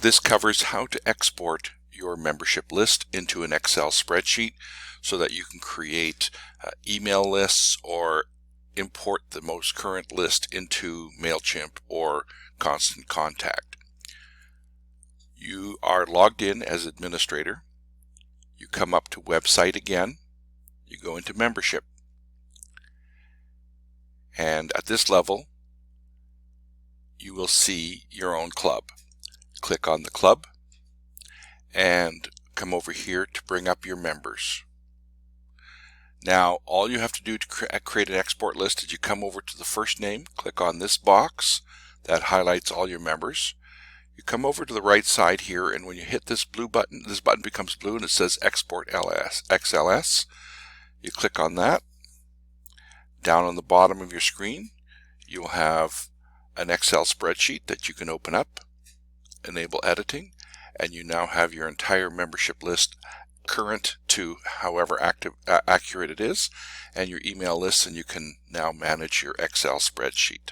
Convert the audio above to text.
This covers how to export your membership list into an Excel spreadsheet so that you can create email lists or import the most current list into MailChimp or Constant Contact. You are logged in as administrator. You come up to website again. You go into membership. And at this level, you will see your own club. Click on the club and come over here to bring up your members. Now, all you have to do to create an export list is you come over to the first name, click on this box that highlights all your members. You come over to the right side here, and when you hit this blue button, this button becomes blue and it says Export XLS. You click on that. Down on the bottom of your screen, you will have an Excel spreadsheet that you can open up, enable editing, and you now have your entire membership list current to however accurate it is, and your email list, and you can now manage your Excel spreadsheet.